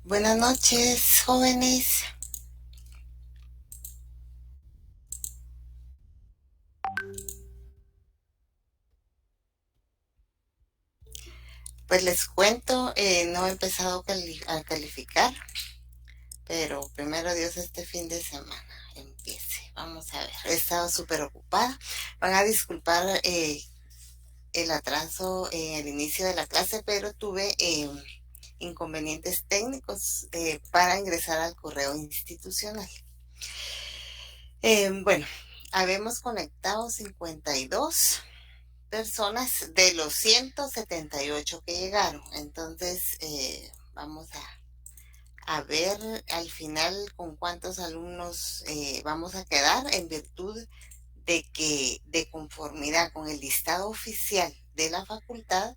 Buenas noches, jóvenes. Pues les cuento, no he empezado a calificar, pero primero Dios este fin de semana empiece. Vamos a ver, he estado súper ocupada. Van a disculpar el atraso en el inicio de la clase, pero tuve inconvenientes técnicos para ingresar al correo institucional. Bueno, habemos conectado 52 personas de los 178 que llegaron. Entonces, vamos a ver al final con cuántos alumnos vamos a quedar en virtud de que, de conformidad con el listado oficial de la facultad,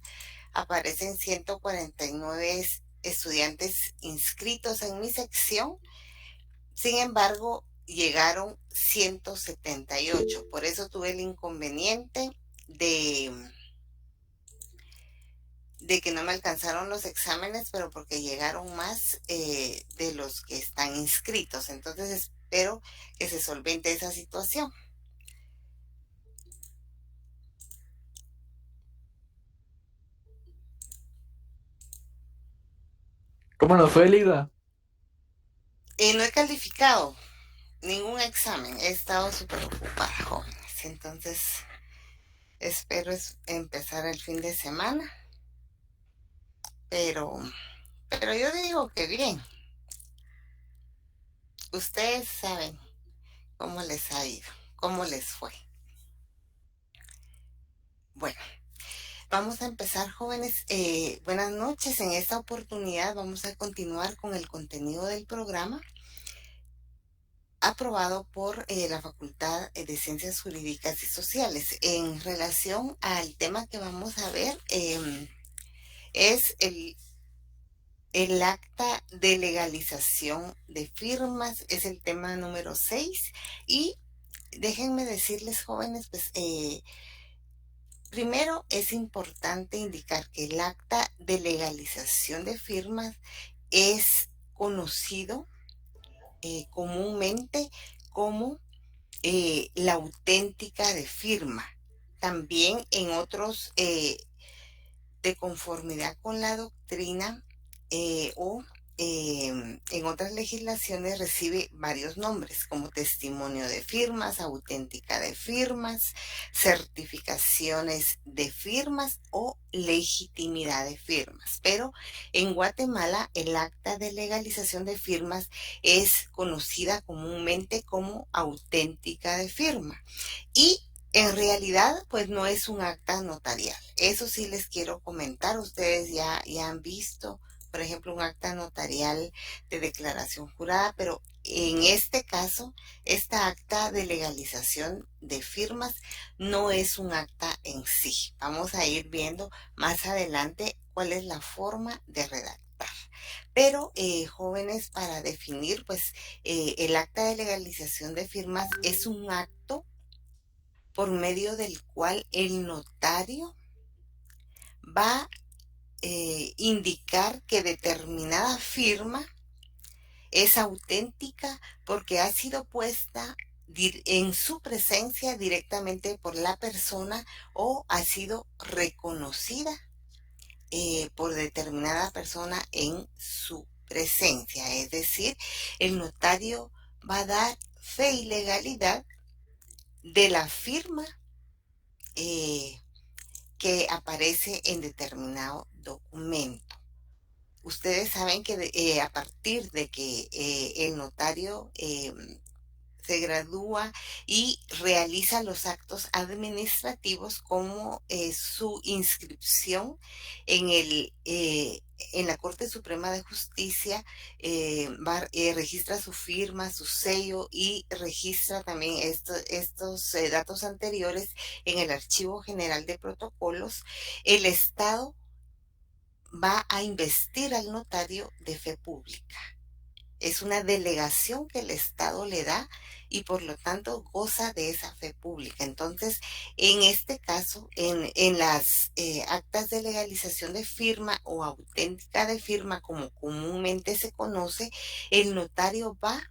aparecen 149 estudiantes inscritos en mi sección. Sin embargo, llegaron 178. Por eso tuve el inconveniente de que no me alcanzaron los exámenes, pero porque llegaron más de los que están inscritos. Entonces espero que se solvente esa situación. ¿Cómo nos fue, Lida? No he calificado ningún examen, he estado súper ocupada, jóvenes. Entonces espero empezar el fin de semana, pero, pero yo digo que bien. Ustedes saben cómo les ha ido, cómo les fue. Bueno, vamos a empezar, jóvenes. Buenas noches. En esta oportunidad vamos a continuar con el contenido del programa aprobado por la Facultad de Ciencias Jurídicas y Sociales. En relación al tema que vamos a ver, es el acta de legalización de firmas, es el tema número 6. Y déjenme decirles, jóvenes, pues primero es importante indicar que el acta de legalización de firmas es conocido comúnmente como la auténtica de firma. También en otros, de conformidad con la doctrina o en otras legislaciones recibe varios nombres como testimonio de firmas, auténtica de firmas, certificaciones de firmas o legitimidad de firmas. Pero en Guatemala el acta de legalización de firmas es conocida comúnmente como auténtica de firma. Y en realidad, pues no es un acta notarial. Eso sí les quiero comentar. Ustedes ya han visto, por ejemplo, un acta notarial de declaración jurada, pero en este caso, esta acta de legalización de firmas no es un acta en sí. Vamos a ir viendo más adelante cuál es la forma de redactar. Pero, jóvenes, para definir, pues el acta de legalización de firmas es un acto por medio del cual el notario va a indicar que determinada firma es auténtica porque ha sido puesta en su presencia directamente por la persona o ha sido reconocida por determinada persona en su presencia. Es decir, el notario va a dar fe y legalidad de la firma eh, que aparece en determinado documento. Ustedes saben que a partir de que el notario se gradúa y realiza los actos administrativos como su inscripción en en la Corte Suprema de Justicia, registra su firma, su sello y registra también estos datos anteriores en el Archivo General de Protocolos. El Estado va a investir al notario de fe pública. es una delegación que el Estado le da y por lo tanto goza de esa fe pública. Entonces, en este caso, en las actas de legalización de firma o auténtica de firma, como comúnmente se conoce, el notario va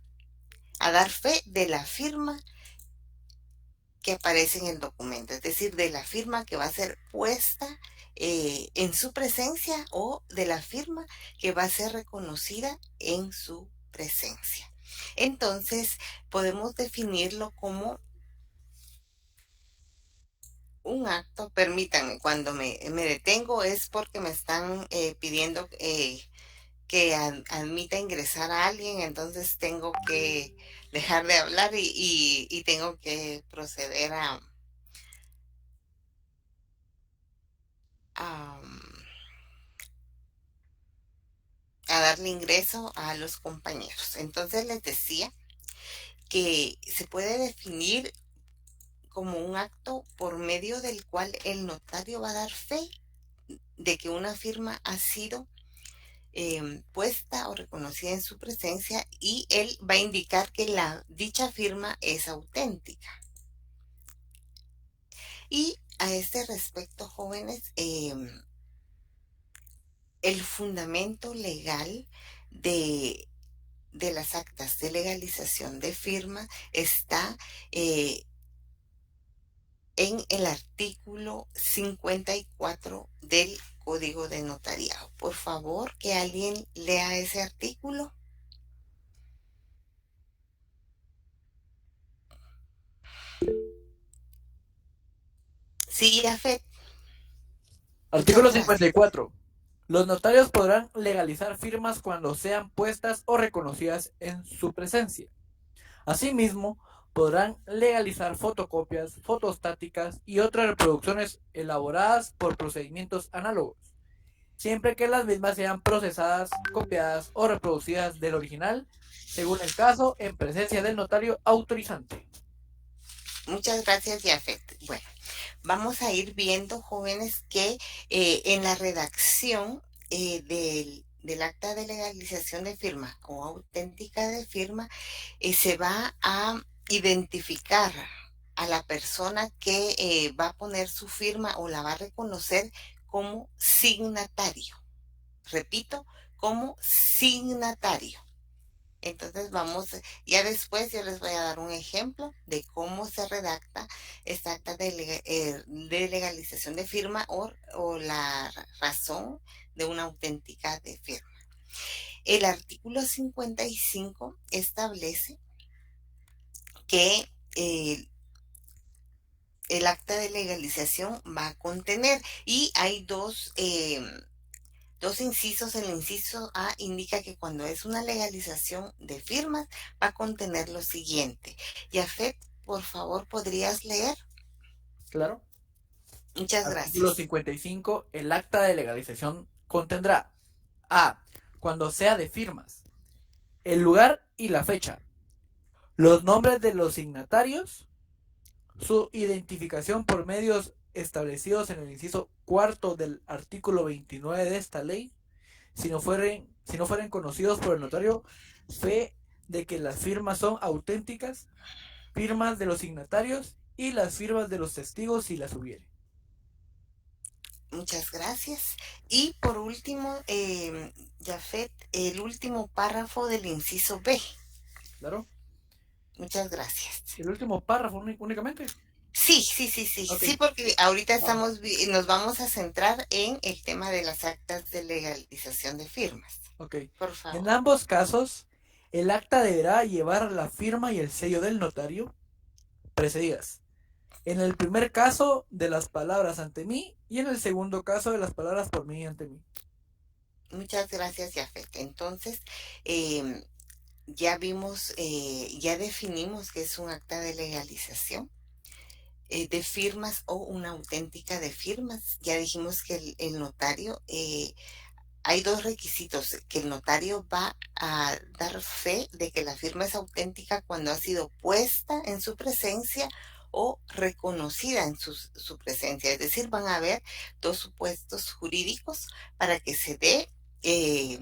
a dar fe de la firma que aparece en el documento, es decir, de la firma que va a ser puesta en su presencia o de la firma que va a ser reconocida en su presencia. Entonces, podemos definirlo como un acto, permítanme, cuando me detengo es porque me están pidiendo que admita ingresar a alguien, entonces tengo que dejar de hablar y tengo que proceder a, a darle ingreso a los compañeros. Entonces les decía que se puede definir como un acto por medio del cual el notario va a dar fe de que una firma ha sido puesta o reconocida en su presencia y él va a indicar que dicha firma es auténtica. Y a este respecto, jóvenes, el fundamento legal de, de las actas de legalización de firma está en el artículo 54 del Código de Notariado. Por favor, que alguien lea ese artículo. Sí, Jafet, muchas Artículo gracias. 54. Los notarios podrán legalizar firmas cuando sean puestas o reconocidas en su presencia. Asimismo, podrán legalizar fotocopias, fotostáticas y otras reproducciones elaboradas por procedimientos análogos, siempre que las mismas sean procesadas, copiadas o reproducidas del original, según el caso, en presencia del notario autorizante. Muchas gracias, Jafet. Bueno, vamos a ir viendo, jóvenes, que en la redacción del acta de legalización de firma o auténtica de firma, se va a identificar a la persona que va a poner su firma o la va a reconocer como signatario. Repito, como signatario. Entonces ya después yo les voy a dar un ejemplo de cómo se redacta esta acta de legalización de firma o la razón de una auténtica de firma. El artículo 55 establece que el acta de legalización va a contener y hay dos incisos. El inciso A indica que cuando es una legalización de firmas va a contener lo siguiente. Yafet, por favor, ¿podrías leer? Claro. Muchas Artículo gracias. 55. El acta de legalización contendrá A. Cuando sea de firmas, el lugar y la fecha, los nombres de los signatarios, su identificación por medios establecidos en el inciso cuarto del artículo 29 de esta ley, si no fueren conocidos por el notario, fe de que las firmas son auténticas, firmas de los signatarios y las firmas de los testigos si las hubiere. Muchas gracias. Y por último, Jafet, el último párrafo del inciso B. ¿Claro? Muchas gracias. El último párrafo únicamente. Sí, sí, sí, sí, Ok. sí, porque ahorita Ah, nos vamos a centrar en el tema de las actas de legalización de firmas. ok. Por En favor. ambos casos, el acta deberá llevar la firma y el sello del notario precedidas. En el primer caso, de las palabras ante mí y en el segundo caso, de las palabras por mí y ante mí. Muchas gracias, Jafet. Entonces, em, ya vimos, ya definimos que es un acta de legalización de firmas o una auténtica de firmas. Ya dijimos que el notario, hay dos requisitos, que el notario va a dar fe de que la firma es auténtica cuando ha sido puesta en su presencia o reconocida en su presencia. Es decir, van a haber dos supuestos jurídicos para que se dé eh,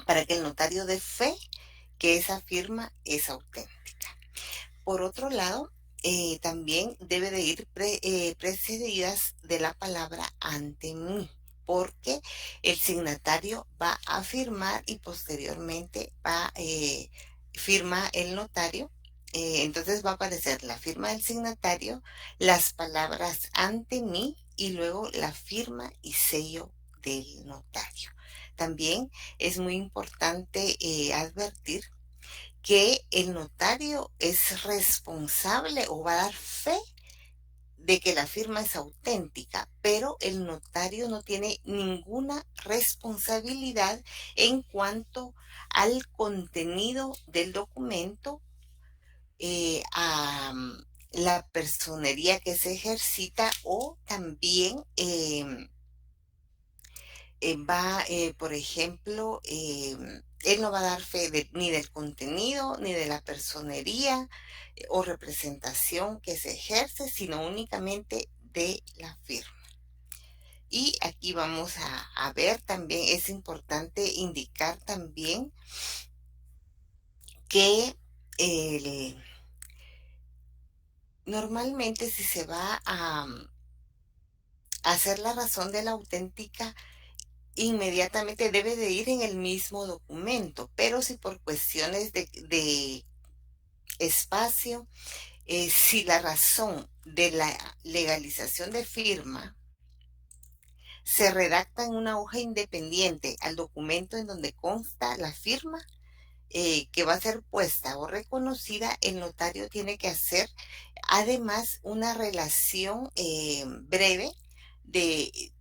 para que el notario dé fe que esa firma es auténtica. Por otro lado, también debe de ir precedidas de la palabra ante mí, porque el signatario va a firmar y posteriormente firma el notario. Entonces va a aparecer la firma del signatario, las palabras ante mí y luego la firma y sello del notario. También es muy importante advertir que el notario es responsable o va a dar fe de que la firma es auténtica, pero el notario no tiene ninguna responsabilidad en cuanto al contenido del documento, a la personería que se ejercita o también por ejemplo, él no va a dar fe ni del contenido, ni de la personería o representación que se ejerce, sino únicamente de la firma. Y aquí vamos a ver también, es importante indicar también que normalmente si se va a hacer la razón de la auténtica, inmediatamente debe de ir en el mismo documento, pero si por cuestiones de espacio, si la razón de la legalización de firma se redacta en una hoja independiente al documento en donde consta la firma, que va a ser puesta o reconocida, el notario tiene que hacer además una relación breve de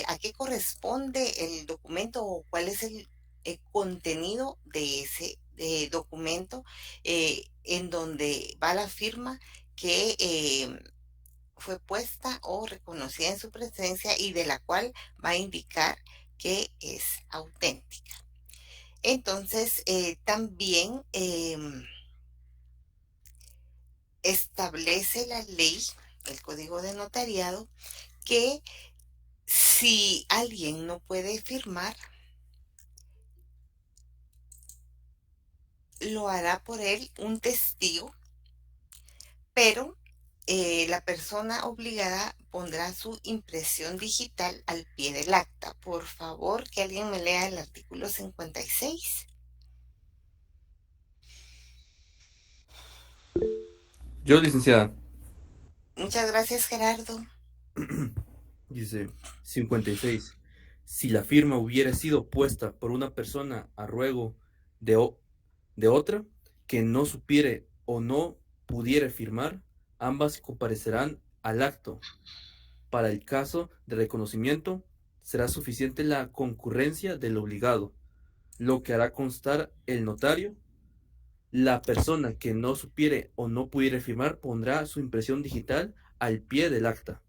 a qué corresponde el documento o cuál es el contenido de ese documento, en donde va la firma que fue puesta o reconocida en su presencia y de la cual va a indicar que es auténtica. Entonces, también establece la ley, el Código de Notariado, que si alguien no puede firmar, lo hará por él un testigo, pero la persona obligada pondrá su impresión digital al pie del acta. Por favor, que alguien me lea el artículo 56. Yo, licenciada, Muchas gracias, Gerardo. dice 56. Si la firma hubiera sido puesta por una persona a ruego de, de otra que no supiere o no pudiere firmar, ambas comparecerán al acto. Para el caso de reconocimiento, será suficiente la concurrencia del obligado, lo que hará constar el notario. La persona que no supiere o no pudiere firmar pondrá su impresión digital al pie del acta.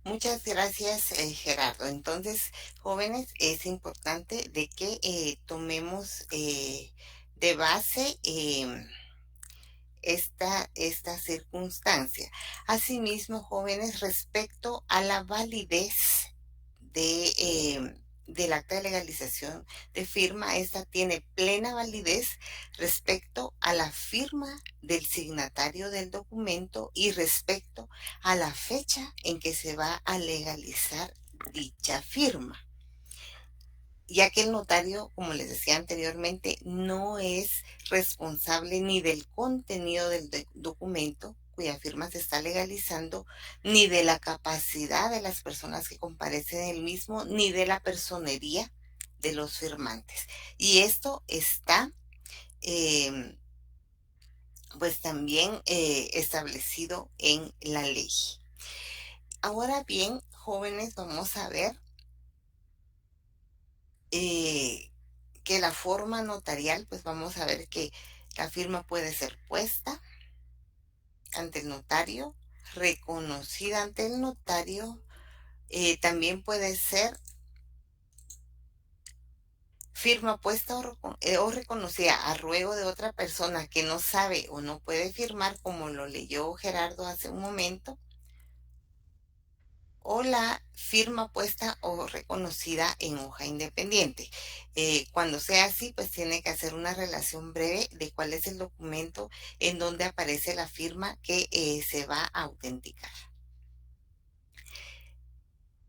Muchas gracias, Gerardo. Entonces, jóvenes, es importante de que tomemos de base esta circunstancia. Asimismo, jóvenes, respecto a la validez del acta de legalización de firma, esta tiene plena validez respecto a la firma del signatario del documento y respecto a la fecha en que se va a legalizar dicha firma, ya que el notario, como les decía anteriormente, no es responsable ni del contenido del documento cuya firma se está legalizando, ni de la capacidad de las personas que comparecen en el mismo, ni de la personería de los firmantes. Y esto está eh, pues también establecido en la ley. Ahora bien, jóvenes, vamos a ver que la forma notarial, pues vamos a ver que la firma puede ser puesta ante el notario, reconocida ante el notario, también puede ser firma puesta o reconocida a ruego de otra persona que no sabe o no puede firmar, como lo leyó Gerardo hace un momento, o la firma puesta o reconocida en hoja independiente. Cuando sea así, pues tiene que hacer una relación breve de cuál es el documento en donde aparece la firma que se va a autenticar.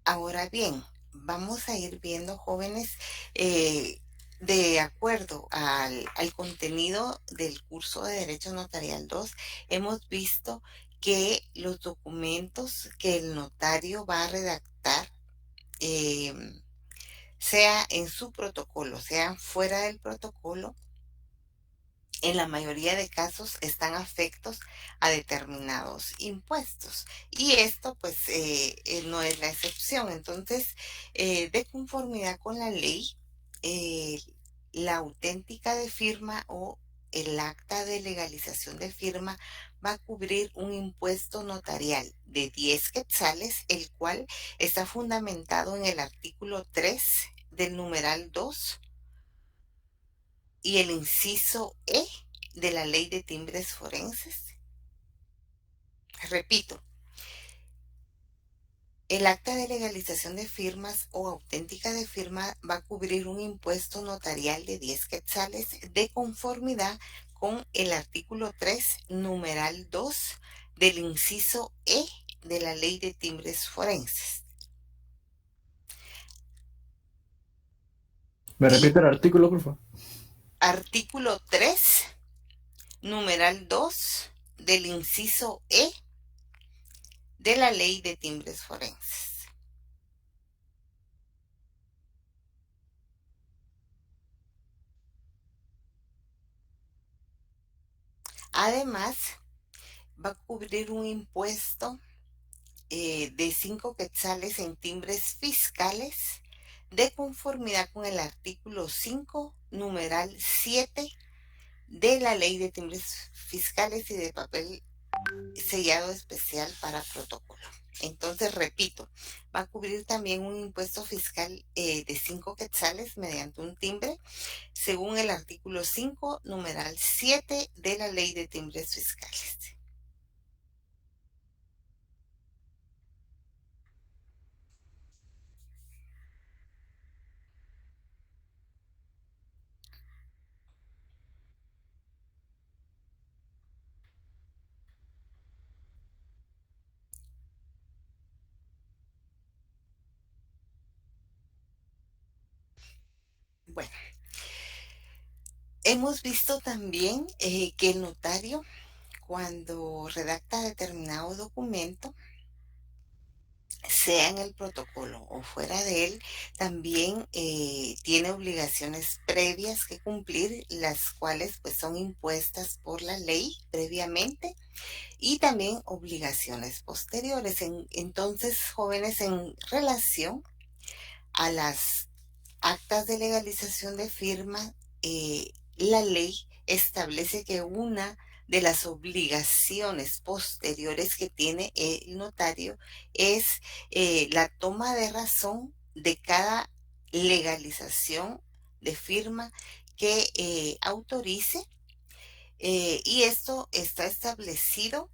Ahora bien, vamos a ir viendo, jóvenes, de acuerdo al contenido del curso de Derecho Notarial 2, hemos visto que los documentos que el notario va a redactar, sea en su protocolo, sean fuera del protocolo, en la mayoría de casos están afectos a determinados impuestos. Y esto pues no es la excepción. Entonces, de conformidad con la ley, eh, la auténtica de firma o el acta de legalización de firma va a cubrir un impuesto notarial de 10 quetzales, el cual está fundamentado en el artículo 3 del numeral 2 y el inciso E de la Ley de Timbres Forenses. Repito, el acta de legalización de firmas o auténtica de firma va a cubrir un impuesto notarial de 10 quetzales de conformidad con el artículo 3, numeral 2 del inciso E de la Ley de Timbres Forenses. ¿Me Y repite el artículo, por favor? artículo 3, numeral 2 del inciso E de la Ley de Timbres Forenses. Además, va a cubrir un impuesto de 5 quetzales en timbres fiscales de conformidad con el artículo 5, numeral 7 de la Ley de Timbres Fiscales y de papel sellado especial para protocolo. Entonces, repito, va a cubrir también un impuesto fiscal de 5 quetzales mediante un timbre, según el artículo 5, numeral 7 de la Ley de Timbres Fiscales. Bueno, hemos visto también que el notario, cuando redacta determinado documento, sea en el protocolo o fuera de él, también tiene obligaciones previas que cumplir, las cuales pues son impuestas por la ley previamente, y también obligaciones posteriores. Entonces, jóvenes, en relación a las actas de legalización de firma, la ley establece que una de las obligaciones posteriores que tiene el notario es la toma de razón de cada legalización de firma que autorice, y esto está establecido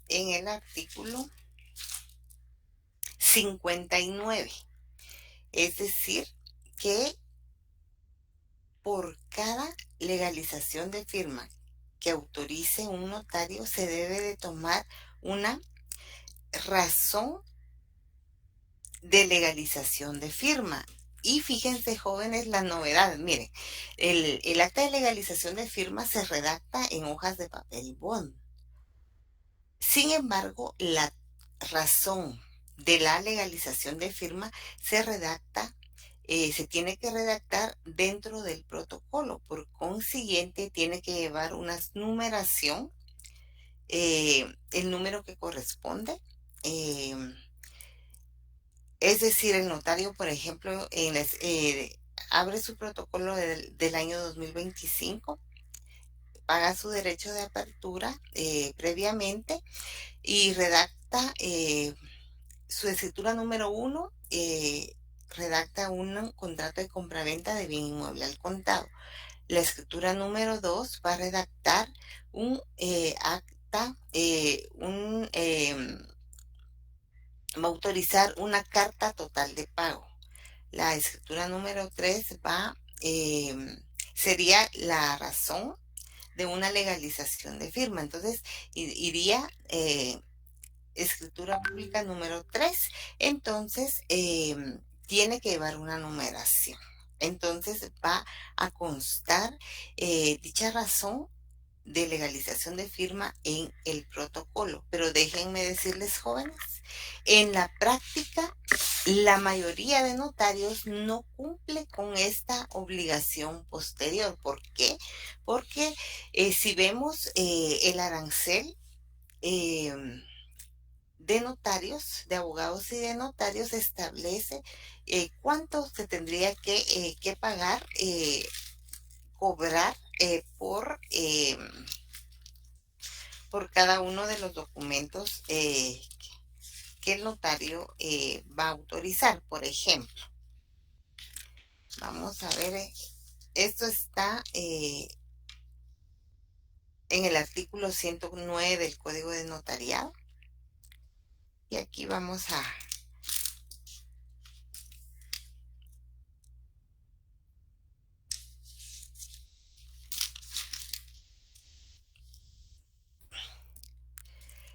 en el artículo 59. Es decir, que por cada legalización de firma que autorice un notario se debe de tomar una razón de legalización de firma. Y fíjense, jóvenes, la novedad. Miren, el acta de legalización de firma se redacta en hojas de papel bond. Sin embargo, la razón de la legalización de firma se redacta, se tiene que redactar dentro del protocolo. Por consiguiente, tiene que llevar una numeración, el número que corresponde. eh, es decir, el notario, por ejemplo, abre su protocolo del año 2025, paga su derecho de apertura previamente y redacta su escritura número 1, redacta un contrato de compraventa de bien inmueble al contado. La escritura número 2 va a redactar un acta, va a autorizar una carta total de pago. La escritura número 3 sería la razón de una legalización de firma. Entonces, iría escritura pública número 3. Entonces, tiene que llevar una numeración. Entonces, va a constar dicha razón de legalización de firma en el protocolo. Pero déjenme decirles, jóvenes, en la práctica, la mayoría de notarios no cumple con esta obligación posterior. ¿Por qué? Porque si vemos el arancel de notarios, de abogados y de notarios, establece cuánto se tendría que pagar, cobrar por cada uno de los documentos que el notario va a autorizar. Por ejemplo, vamos a ver, esto está en el artículo 109 del Código de Notariado. Y aquí vamos a...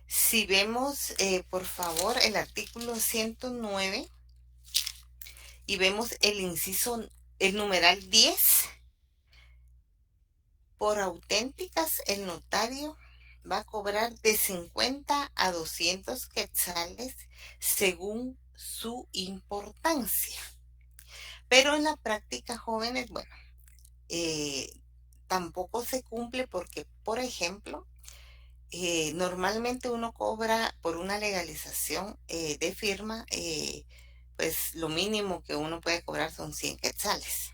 Si vemos, por favor, el artículo 109 y vemos el inciso, el numeral 10, por auténticas el notario va a cobrar de 50 a 200 quetzales según su importancia. Pero en la práctica, jóvenes, bueno, tampoco se cumple porque, por ejemplo, normalmente uno cobra por una legalización de firma, pues lo mínimo que uno puede cobrar son 100 quetzales.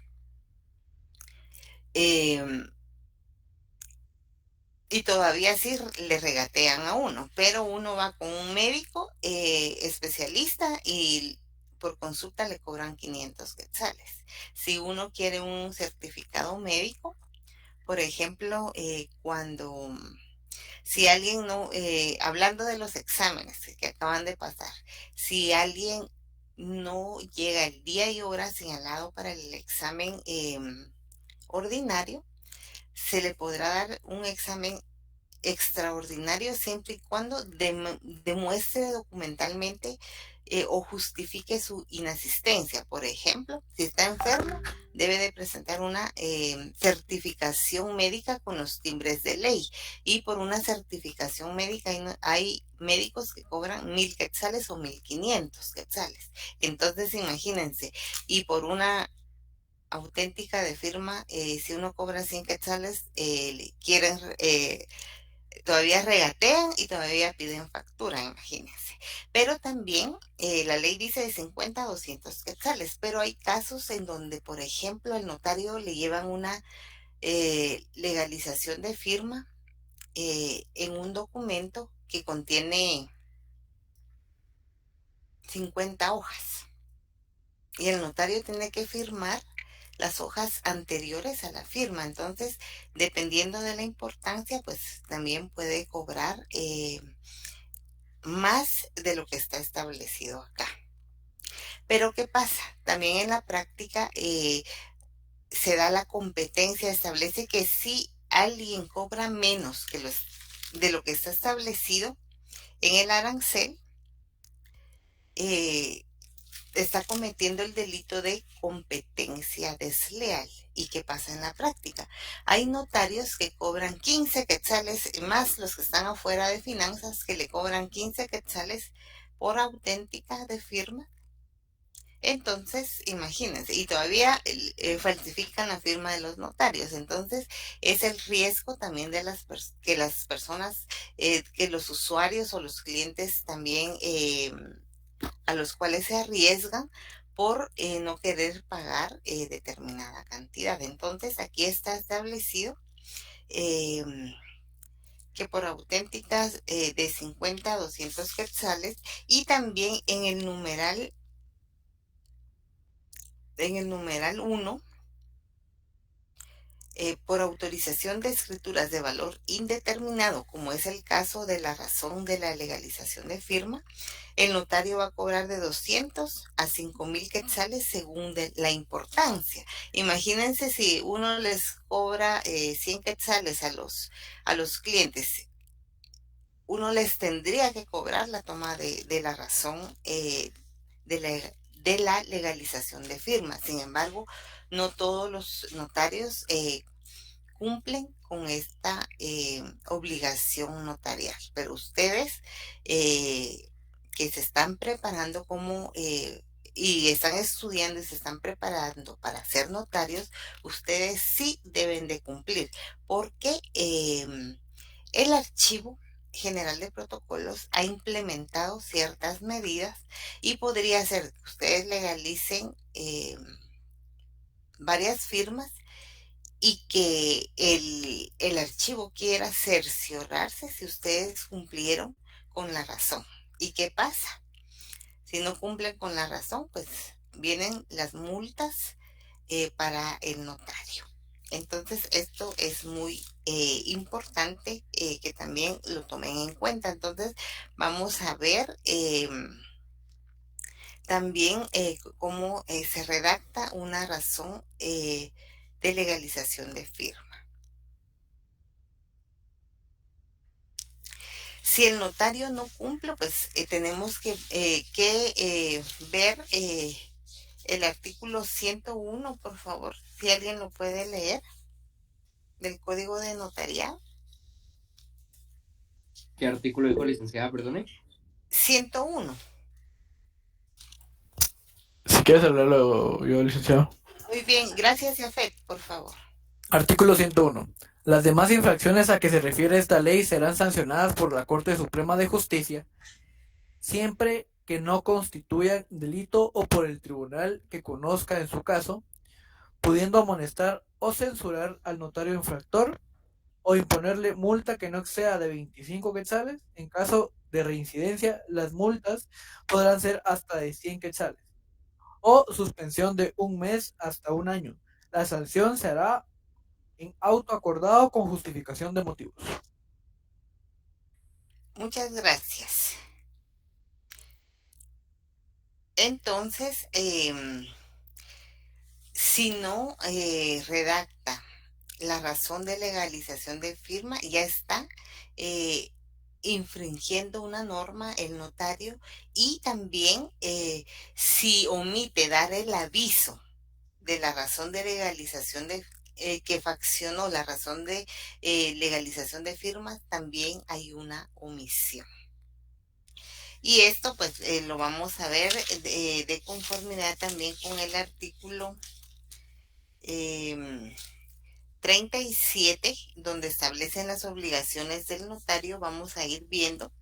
Y todavía sí le regatean a uno, pero uno va con un médico especialista y por consulta le cobran 500 quetzales. Si uno quiere un certificado médico, por ejemplo, si alguien no, hablando de los exámenes que acaban de pasar, si alguien no llega el día y hora señalado para el examen ordinario, se le podrá dar un examen extraordinario siempre y cuando demuestre documentalmente o justifique su inasistencia. Por ejemplo, si está enfermo, debe de presentar una certificación médica con los timbres de ley. Y por una certificación médica hay médicos que cobran 1,000 quetzales o 1,500 quetzales. Entonces, imagínense, y por una auténtica de firma, si uno cobra 100 quetzales, quieren todavía regatean y todavía piden factura, imagínense. Pero también la ley dice de 50 a 200 quetzales, pero hay casos en donde, por ejemplo, al notario le llevan una legalización de firma en un documento que contiene 50 hojas y el notario tiene que firmar las hojas anteriores a la firma. Entonces, dependiendo de la importancia, pues también puede cobrar más de lo que está establecido acá. Pero ¿qué pasa? También en la práctica se da la competencia, establece que si alguien cobra menos de lo que está establecido en el arancel, está cometiendo el delito de competencia desleal. ¿Y qué pasa en la práctica? Hay notarios que cobran 15 quetzales, más los que están afuera de finanzas, que le cobran 15 quetzales por auténtica de firma. Entonces, imagínense, y todavía falsifican la firma de los notarios. Entonces, es el riesgo también de que las personas, que los usuarios o los clientes también a los cuales se arriesgan por no querer pagar determinada cantidad. Entonces, aquí está establecido que por auténticas de 50 a 200 quetzales, y también en el numeral 1 por autorización de escrituras de valor indeterminado, como es el caso de la razón de la legalización de firma, el notario va a cobrar de 200 a 5,000 quetzales según la importancia. Imagínense si uno les cobra 100 quetzales a los clientes, uno les tendría que cobrar la toma de la razón de la, de la legalización de firma. Sin embargo, no todos los notarios cumplen con esta obligación notarial, pero ustedes que se están preparando y están estudiando y se están preparando para ser notarios, ustedes sí deben de cumplir, porque el archivo general de protocolos ha implementado ciertas medidas y podría ser que ustedes legalicen varias firmas y que el archivo quiera cerciorarse si ustedes cumplieron con la razón. ¿Y qué pasa? Si no cumplen con la razón, pues vienen las multas para el notario. Entonces, esto es muy importante que también lo tomen en cuenta. Entonces, vamos a ver también cómo se redacta una razón de legalización de firma. Si el notario no cumple, pues tenemos que ver el artículo 101, por favor, si alguien lo puede leer, del Código de Notariado. ¿Qué artículo dijo, licenciada? Perdone. 101. Si quieres hablarlo yo, licenciado. Muy bien, gracias, Jafet, por favor. Artículo 101. Las demás infracciones a que se refiere esta ley serán sancionadas por la Corte Suprema de Justicia siempre que no constituyan delito o por el tribunal que conozca en su caso, pudiendo amonestar o censurar al notario infractor o imponerle multa que no exceda de 25 quetzales. En caso de reincidencia, las multas podrán ser hasta de 100 quetzales o suspensión de 1 mes hasta 1 año. La sanción se hará en auto acordado con justificación de motivos. Muchas gracias. Entonces, si no redacta la razón de legalización de firma, ya está infringiendo una norma el notario, y también si omite dar el aviso de la razón de legalización que faccionó la razón de legalización de firmas, también hay una omisión. Y esto pues lo vamos a ver de conformidad también con el artículo 37, donde establecen las obligaciones del notario. Vamos a ir viendo.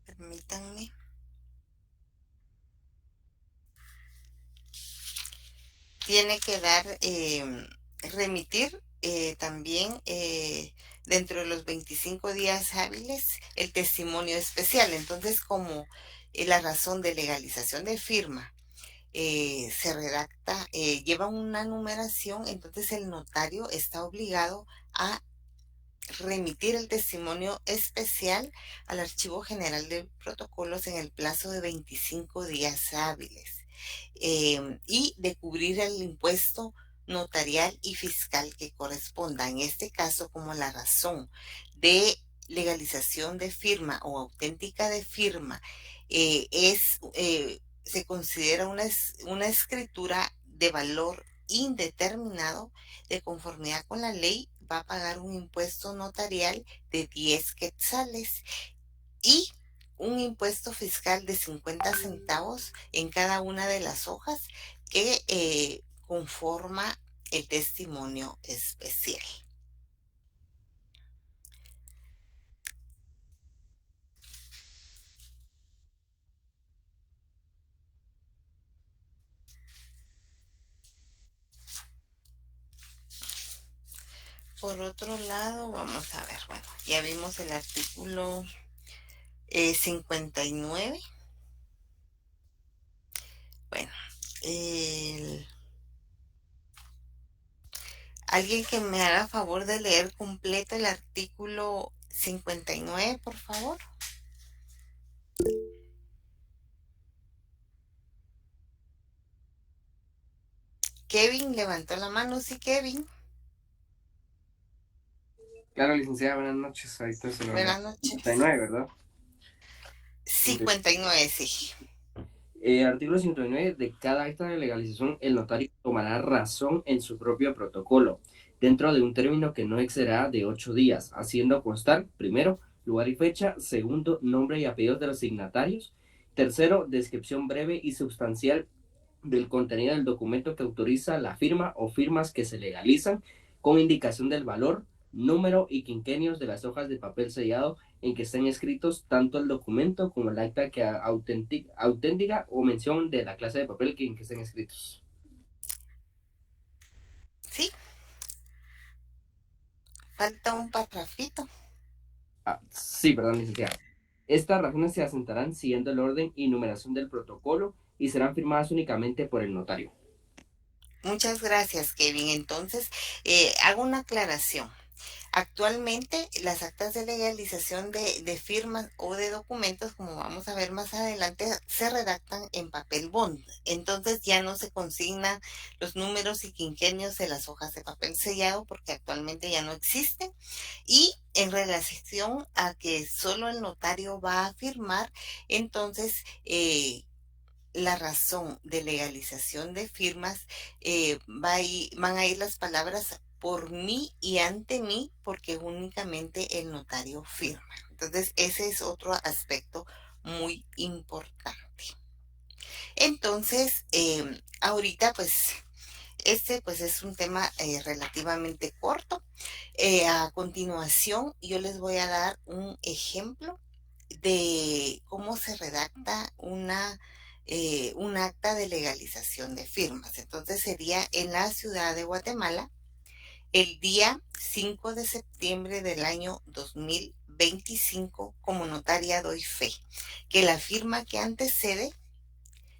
Permítanme. Tiene que dar, remitir también dentro de los 25 días hábiles el testimonio especial. Entonces, como la razón de legalización de firma se redacta, lleva una numeración, entonces el notario está obligado a remitir el testimonio especial al Archivo General de Protocolos en el plazo de 25 días hábiles y de cubrir el impuesto notarial y fiscal que corresponda. En este caso, como la razón de legalización de firma o auténtica de firma se considera una escritura de valor indeterminado, de conformidad con la ley, va a pagar un impuesto notarial de 10 quetzales y un impuesto fiscal de 50 centavos en cada una de las hojas que conforma el testimonio especial. Por otro lado, vamos a ver, bueno, ya vimos el artículo 59. Bueno, El- Alguien que me haga favor de leer completo el artículo 59, por favor. Kevin levantó la mano, sí, Kevin. Claro, licenciada, buenas noches. Ahorita se lo leo. Buenas noches. 59, ¿verdad? Ok. 59, sí. Artículo 109. De cada acta de legalización, el notario tomará razón en su propio protocolo, dentro de un término que no excederá de 8 días, haciendo constar, primero, lugar y fecha; segundo, nombre y apellidos de los signatarios; tercero, descripción breve y sustancial del contenido del documento que autoriza la firma o firmas que se legalizan, con indicación del valor, número y quinquenios de las hojas de papel sellado en que estén escritos tanto el documento como el acta que auténtica o mención de la clase de papel en que estén escritos. Sí, falta un parrafito. Sí, perdón, licenciada. Estas razones se asentarán siguiendo el orden y numeración del protocolo y serán firmadas únicamente por el notario. Muchas gracias, Kevin. Entonces, hago una aclaración. Actualmente, las actas de legalización de firmas o de documentos, como vamos a ver más adelante, se redactan en papel bond. Entonces, ya no se consignan los números y quinquenios de las hojas de papel sellado porque actualmente ya no existen. Y en relación a que solo el notario va a firmar, entonces, la razón de legalización de firmas, van a ir las palabras por mí y ante mí, porque únicamente el notario firma. Entonces, ese es otro aspecto muy importante. Entonces, ahorita, pues, este pues es un tema relativamente corto. A continuación, yo les voy a dar un ejemplo de cómo se redacta un acta de legalización de firmas. Entonces sería en la ciudad de Guatemala el día 5 de septiembre del año 2025. Como notaria doy fe que la firma que antecede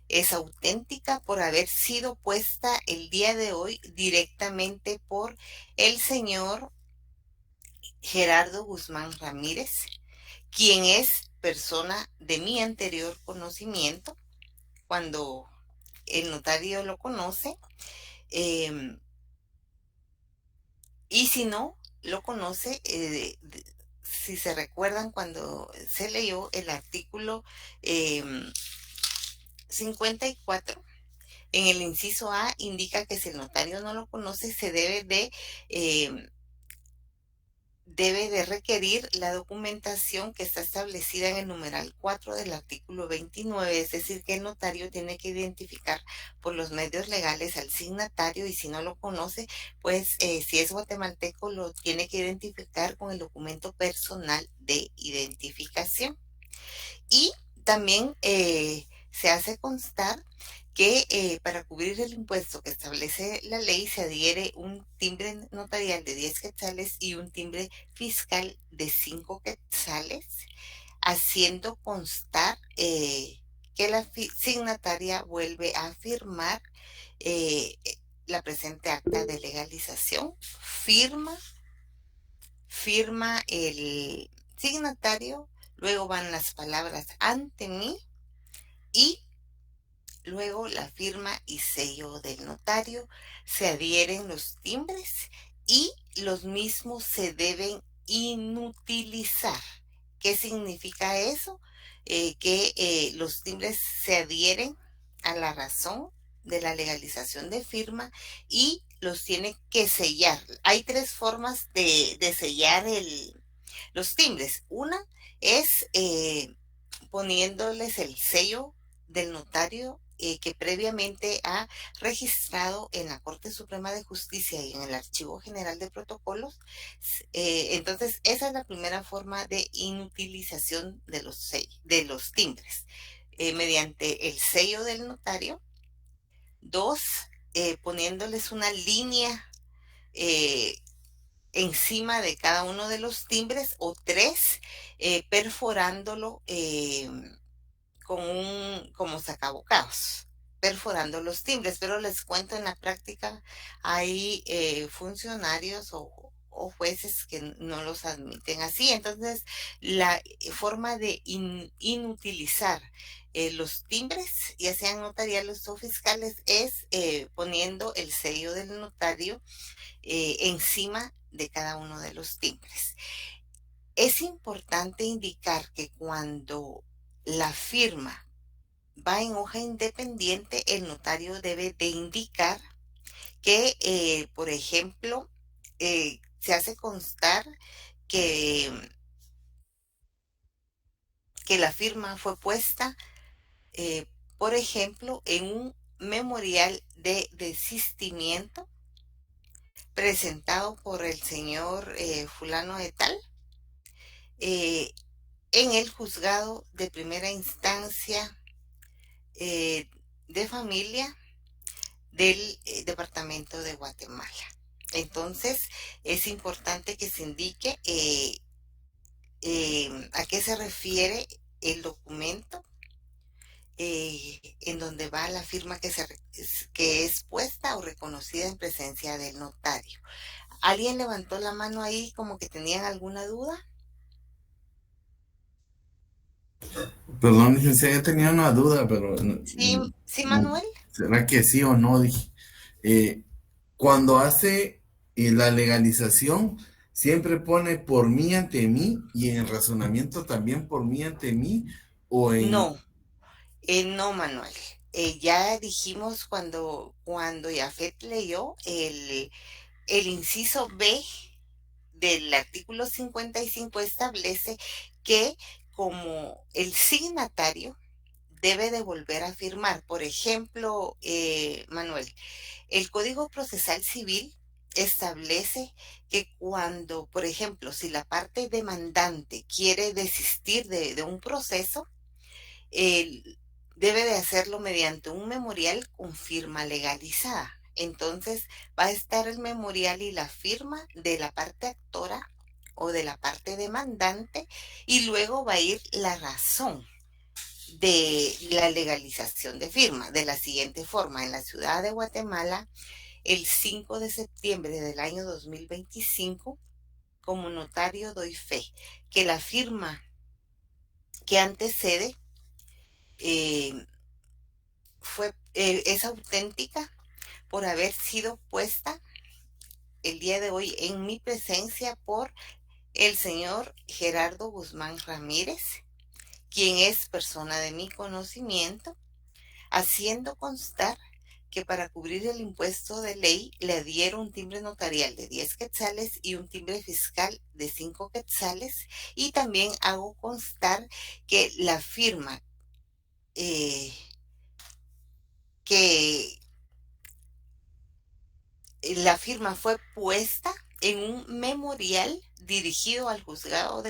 es auténtica por haber sido puesta el día de hoy directamente por el señor Gerardo Guzmán Ramírez, quien es persona de mi anterior conocimiento cuando el notario lo conoce, eh, y si no lo conoce, si se recuerdan cuando se leyó el artículo eh, 54, en el inciso A indica que si el notario no lo conoce, se eh, debe de requerir la documentación que está establecida en el numeral 4 del artículo 29, es decir, que el notario tiene que identificar por los medios legales al signatario, y si no lo conoce, pues si es guatemalteco, lo tiene que identificar con el documento personal de identificación. Y también se hace constar que para cubrir el impuesto que establece la ley se adhiere un timbre notarial de 10 quetzales y un timbre fiscal de 5 quetzales, haciendo constar que la signataria vuelve a firmar eh, la presente acta de legalización, firma el signatario, luego van las palabras ante mí y luego la firma y sello del notario, se adhieren los timbres y los mismos se deben inutilizar. ¿Qué significa eso? Que los timbres se adhieren a la razón de la legalización de firma y los tiene que sellar. Hay tres formas de sellar los timbres. Una es poniéndoles el sello del notario que previamente ha registrado en la Corte Suprema de Justicia y en el Archivo General de Protocolos. Entonces, esa es la primera forma de inutilización de los timbres, mediante el sello del notario. Dos, poniéndoles una línea eh, encima de cada uno de los timbres. O tres, perforándolo con un como sacabocados. perforando los timbres, pero les cuento, en la práctica hay funcionarios o jueces que no los admiten así. Entonces, la forma de inutilizar los timbres, ya sean notariales o fiscales, es poniendo el sello del notario encima de cada uno de los timbres. Es importante indicar que cuando la firma va en hoja independiente, el notario debe de indicar que, por ejemplo, se hace constar que, que la firma fue puesta, eh, por ejemplo, en un memorial de desistimiento presentado por el señor fulano de tal, eh, en el juzgado de primera instancia de familia del departamento de Guatemala. Entonces, es importante que se indique a qué se refiere el documento en donde va la firma que es puesta o reconocida en presencia del notario. ¿Alguien levantó la mano ahí como que tenían alguna duda? Perdón, licenciada, yo tenía una duda, pero Sí, sí, Manuel. ¿será que sí o no? Dije, eh, cuando hace la legalización, siempre pone por mí ante mí y en el razonamiento también por mí ante mí o en... No, no, Manuel. Ya dijimos cuando Yafet leyó el inciso B del artículo 55, establece que como el signatario debe de volver a firmar. Por ejemplo, Manuel, el Código Procesal Civil establece que cuando, por ejemplo, si la parte demandante quiere desistir de un proceso, debe de hacerlo mediante un memorial con firma legalizada. Entonces va a estar el memorial y la firma de la parte actora o de la parte demandante, y luego va a ir la razón de la legalización de firma de la siguiente forma: en la ciudad de Guatemala, el 5 de septiembre del año 2025, como notario doy fe que la firma que antecede eh, es auténtica por haber sido puesta el día de hoy en mi presencia por el señor Gerardo Guzmán Ramírez, quien es persona de mi conocimiento, haciendo constar que para cubrir el impuesto de ley le dieron un timbre notarial de 10 quetzales y un timbre fiscal de 5 quetzales, y también hago constar que eh, que la firma fue puesta en un memorial dirigido al juzgado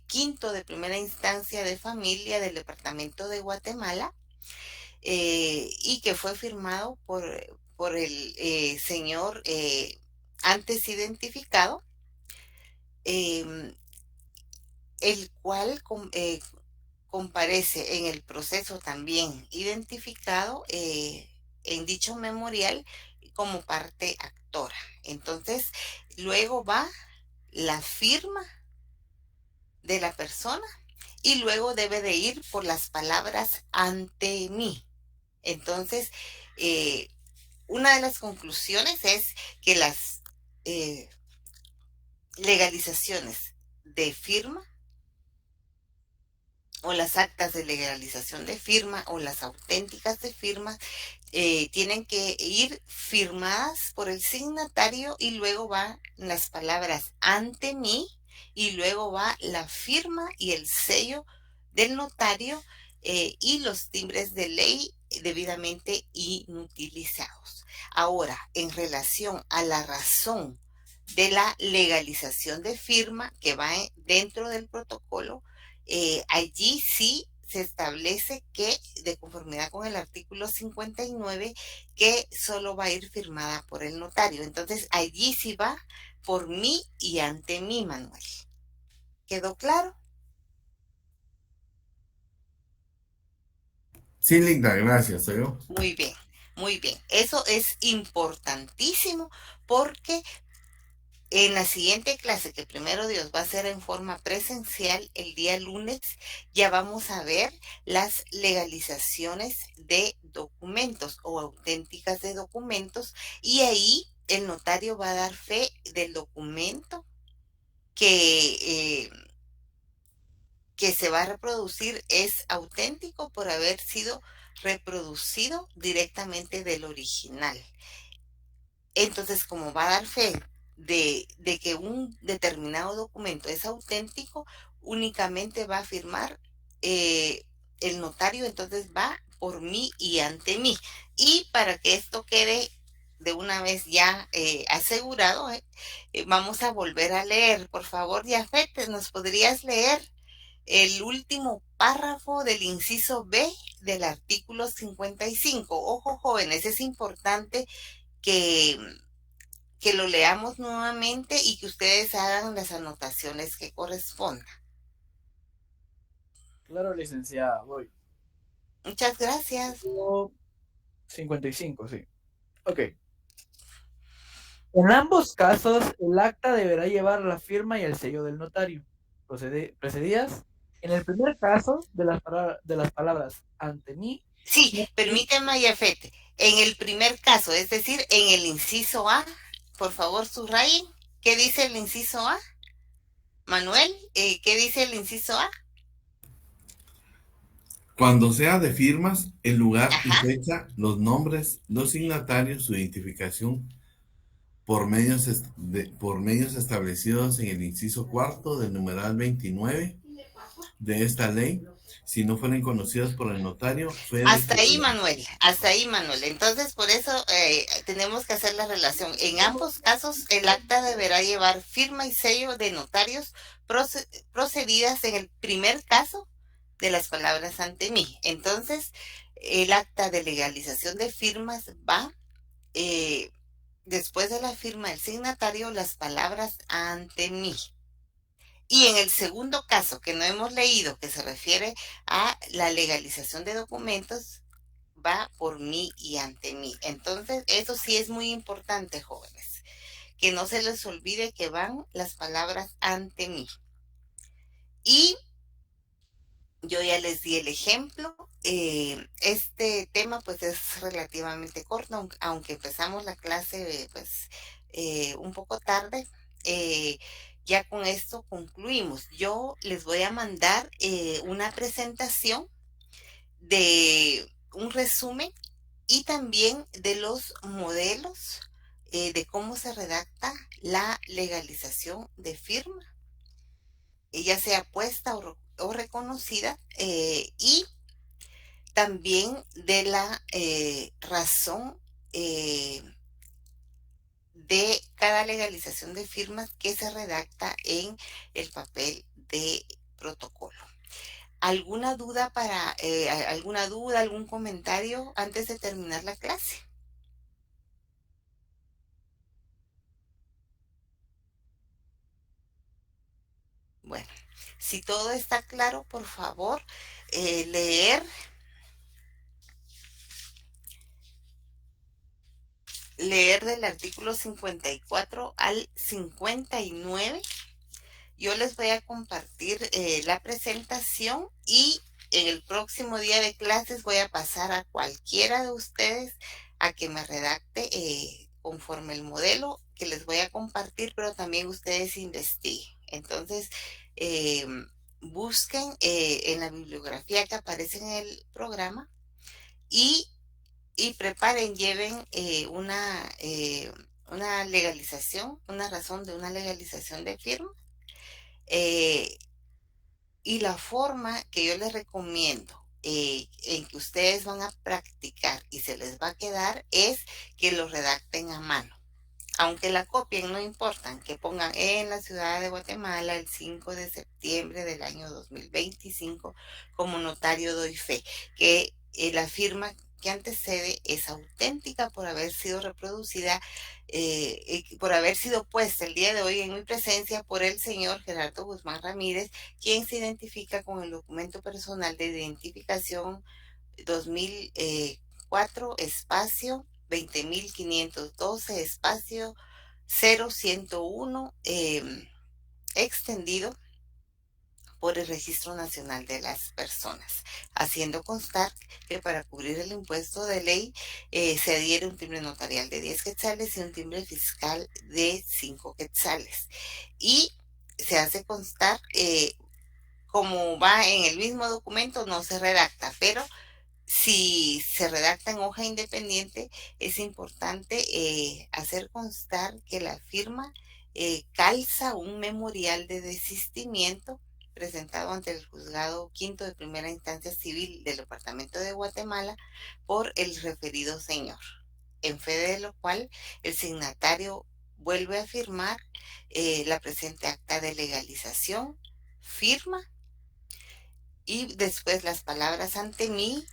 quinto de primera instancia de familia del departamento de Guatemala, y que fue firmado por el señor antes identificado, em, el cual comparece en el proceso también identificado en dicho memorial como parte actora. Entonces, luego va la firma de la persona y luego debe de ir por las palabras ante mí. Entonces, una de las conclusiones es que las legalizaciones de firma o las actas de legalización de firma o las auténticas de firma tienen que ir firmadas por el signatario, y luego van las palabras ante mí, y luego va la firma y el sello del notario y los timbres de ley debidamente inutilizados. Ahora, en relación a la razón de la legalización de firma que va dentro del protocolo, allí sí se establece que, de conformidad con el artículo 59, que solo va a ir firmada por el notario. Entonces, allí sí va por mí y ante mí, Manuel. ¿Quedó claro? Sí, Linda, gracias. ¿Oyó? Muy bien, muy bien. Eso es importantísimo porque en la siguiente clase, que primero Dios va a ser en forma presencial el día lunes, ya vamos a ver las legalizaciones de documentos o auténticas de documentos y ahí el notario va a dar fe del documento que, eh, que se va a reproducir es auténtico por haber sido reproducido directamente del original. Entonces, como va a dar fe de que un determinado documento es auténtico, únicamente va a firmar eh, el notario, entonces va por mí y ante mí. Y para que esto quede de una vez ya asegurado, vamos a volver a leer. Por favor, Jafet, ¿nos podrías leer el último párrafo del inciso B del artículo 55? Ojo, jóvenes, es importante que lo leamos nuevamente y que ustedes hagan las anotaciones que correspondan. Claro, licenciada, voy. Muchas gracias. 55, sí. Ok. En ambos casos, el acta deberá llevar la firma y el sello del notario. Precedidas, en el primer caso, de las palabras ante mí. Sí, permíteme, Yafete. En el primer caso, es decir, en el inciso A, por favor, subrayen. ¿Qué dice el inciso A? Manuel, ¿qué dice el inciso A? Cuando sea de firmas, el lugar y Ajá. fecha, los nombres, los signatarios, su identificación por medios establecidos en el inciso cuarto del numeral 29 de esta ley, si no fueren conocidos por el notario, fe de Hasta ahí, titular. Manuel, hasta ahí, Manuel. Entonces, por eso tenemos que hacer la relación. En ambos casos, el acta deberá llevar firma y sello de notarios procedidas en el primer caso de las palabras ante mí. Entonces, el acta de legalización de firmas va eh, después de la firma del signatario, las palabras ante mí. Y en el segundo caso que no hemos leído, que se refiere a la legalización de documentos, va por mí y ante mí. Entonces, eso sí es muy importante, jóvenes, que no se les olvide que van las palabras ante mí. Y yo ya les di el ejemplo. Este tema pues es relativamente corto, aunque empezamos la clase pues un poco tarde. eh, ya con esto concluimos. Yo les voy a mandar una presentación de un resumen y también de los modelos de cómo se redacta la legalización de firma, ya sea puesta o reconocida, y también de la razón eh, de cada legalización de firmas que se redacta en el papel de protocolo. ¿Alguna duda, algún comentario antes de terminar la clase? Bueno, si todo está claro, por favor, leer del artículo 54 al 59. Yo les voy a compartir la presentación y en el próximo día de clases voy a pasar a cualquiera de ustedes a que me redacte conforme el modelo que les voy a compartir, pero también ustedes investiguen. Entonces, eh, busquen en la bibliografía que aparece en el programa y preparen, lleven una legalización, una razón de una legalización de firma. Eh, y la forma que yo les recomiendo en que ustedes van a practicar y se les va a quedar es que lo redacten a mano. Aunque la copien, no importa, que pongan en la ciudad de Guatemala el 5 de septiembre del año 2025 como notario doy fe, que la firma que antecede es auténtica por haber sido reproducida, por haber sido puesta el día de hoy en mi presencia por el señor Gerardo Guzmán Ramírez, quien se identifica con el documento personal de identificación 2004, espacio 20.512, espacio 0101, extendido por el Registro Nacional de las Personas, haciendo constar que para cubrir el impuesto de ley se adhiere un timbre notarial de 10 quetzales y un timbre fiscal de 5 quetzales. Y se hace constar, como va en el mismo documento, no se redacta, pero si se redacta en hoja independiente, es importante hacer constar que la firma calza un memorial de desistimiento presentado ante el Juzgado Quinto de Primera Instancia Civil del Departamento de Guatemala por el referido señor, en fe de lo cual el signatario vuelve a firmar la presente acta de legalización, firma, y después las palabras ante mí,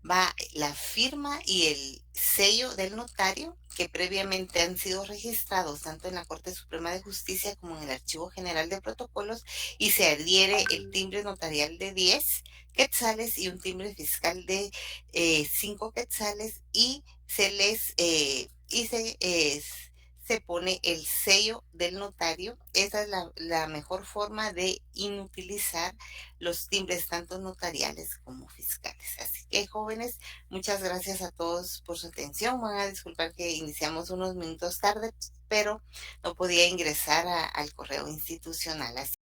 va la firma y el sello del notario que previamente han sido registrados tanto en la Corte Suprema de Justicia como en el Archivo General de Protocolos, y se adhiere el timbre notarial de 10 quetzales y un timbre fiscal de 5 quetzales, y se pone el sello del notario. Esa es la mejor forma de inutilizar los timbres tanto notariales como fiscales. Así que, jóvenes, muchas gracias a todos por su atención. Van a disculpar que iniciamos unos minutos tarde, pero no podía ingresar al correo institucional. Así